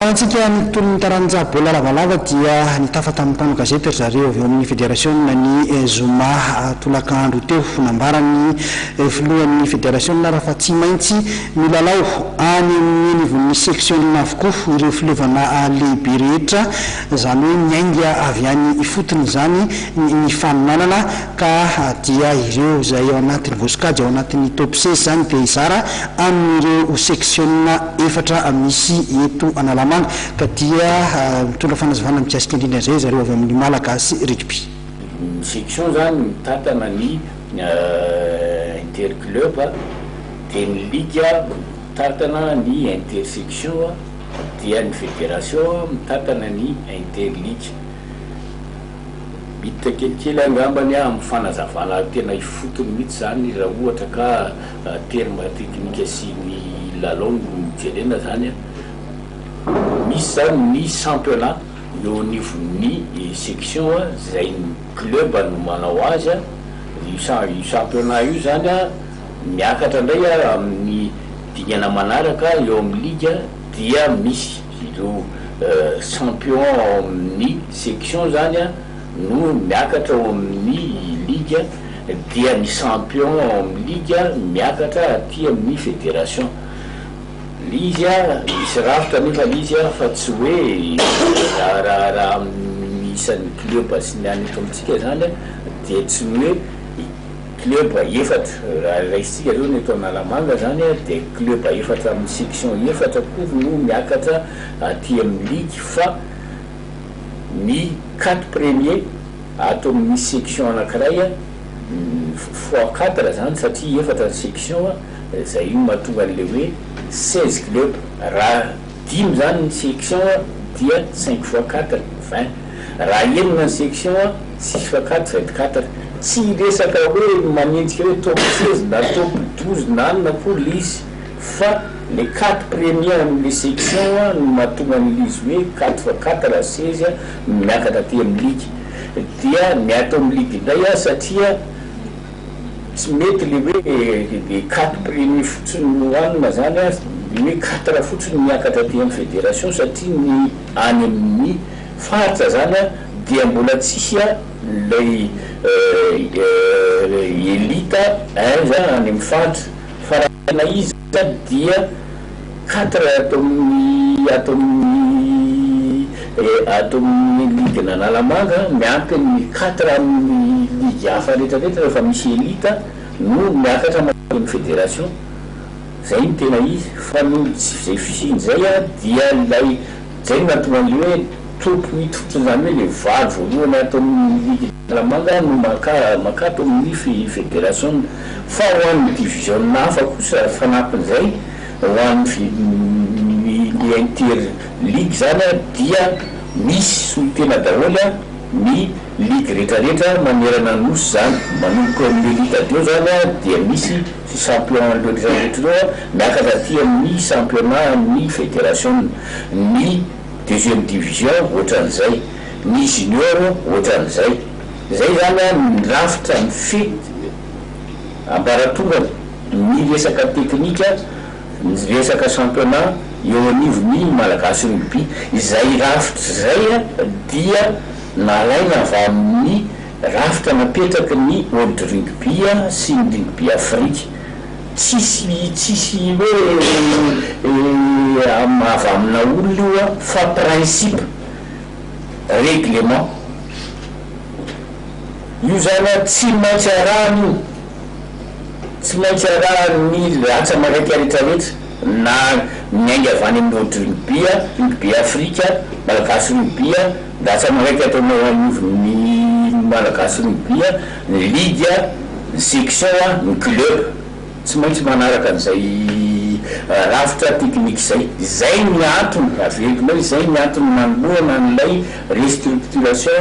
rahantsika nitolon'ny taranja bola lavalava dia nitafa tamin'ny mpano gazety zareo avy eo amin'ny fédération ny Zoma tolakandro teo nambarany filohan'ny fédération raha fa tsy maintsy milalao any amin'ny nivon'ny section avokoa ireo filovana lehibe rehetra zany hoe miainga avy any ifotony zany ny faninanana ka dia ireo zay ao anatin'ny vosikajy ao anatin'ny top 16 zany dia izara amin'ireo section efatra misy eto Analamanga ka dia mitondra fanazavana mikasika indrindra zay zareo avy amin'ny Malagasy rugby section zany mitatana ny interclub dia ny liga mitatana ny intersection dia ny fédération mitatana ny interligue bita kelikely angambany amin'ny fanazavana tena ifotony mihitsy zany raha ohatra ka terme technique sy ny lalao jerena zany misy zany ny championnat eo nivon'ny section zay ny club no manao azy io championnat io zany miakatra ndray amin'ny dingana manaraka eo amin'ny ligue dia misy ireo champion amin'ny section zany no miakatra eo amin'ny ligue dia ny champion amin'ny ligue miakatra aty amin'ny fédération lizy misy rafitra nefa lizy fa tsy hoe raha misan'ny club sy ny any eto amitsika zany dia tsy hoe club efatra raha raisitsika zao ny eto Analamanga zany dia club efatra amin'ny section efatra koa no miakatra aty amin'ny ligue fa ny 4 premier ato amin'ny section anankiray fois 4 zany satria efatra ny section zay io mahatonga an'le hoe 16 club raha 10 zany ny section dia 5 fois 4 20 raha enina ny section 6 fois 4 24 tsy resaka hoe manenjika hoe top 16 na top 12 na anona koa lizy fa le 4 premier amin'le section no mahatonga an'lizy hoe 4 fois 4 16 miakatra aty amin'ny ligue dia ny ato amin'ny ligue indray satria tsy mety le hoe 4 premier fotsiny no anina zany hoe 4 fotsiny miakatra aty amin'ny fédération satria ny any amin'ny faritra zany dia mbola tsisy lay elita zany any amin'ny faritra fa raha na izy dia 4 ato amin'ny ligue n'Analamaga miampy ny 4 amin'ny ligue hafa rehetrarehetra rehefa misy elita no miakatra amin'ny fédération zay ny tena izy fa no zay fisin'zay dia lay zay mahatonga an'le hoe top 8 fotsiny zany hoe le valo voalohany ato amin'ny ligue n'Analamaga no makato amin'ny fédération fa ho an'ny division hafa kosa fanampin'izay ho an'ny interligue zany dia misy solitena daholo ny ligue rehetrarehetra manerana nosy zany manomboka amin'ny elita teo zany dia misy champion rehetrarehetra miakatra aty amin'ny championnat ny fédération ny deuxième division ohatran'izay ny junior ohatran'izay zay zany rafitra ny fety ambaratonga ny resaka teknika ny resaka championnat eo anivon'ny Malagasy rugby izay rafitra zay dia nalaina avy amin'ny rafitra napetraky ny world rugby sy ny rugby Afrique tsisy hoe avy amina olona fa principe règlement io zany tsy maintsy arahany tsy maintsy arahany ratsa maraiky rehetrarehetra na miainga avy any amin'ny world rugby Afrique Malagasy rugby ratsa maraiky ataonao anivon'ny Malagasy rugby ny ligue ny section ny club tsy maintsy manaraka an'izay rafitra teknika zay ny antony averiko zay ny antony manoloana an'ilay restructuration